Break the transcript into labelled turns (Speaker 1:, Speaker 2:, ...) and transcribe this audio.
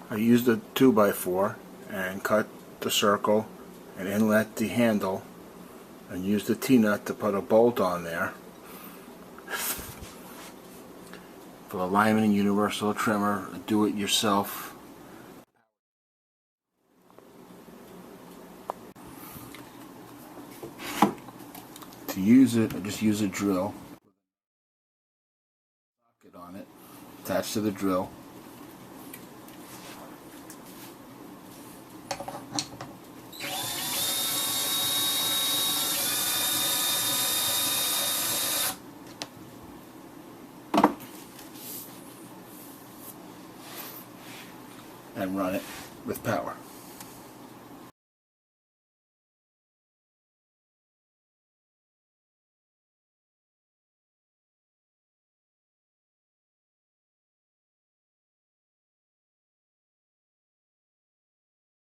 Speaker 1: I used a 2x4 and cut the circle and inlet the handle and used the T-nut to put a bolt on there for the Lyman universal trimmer, do-it-yourself. To use it, I just use a drill, socket on it, attached to the drill. And run it with power.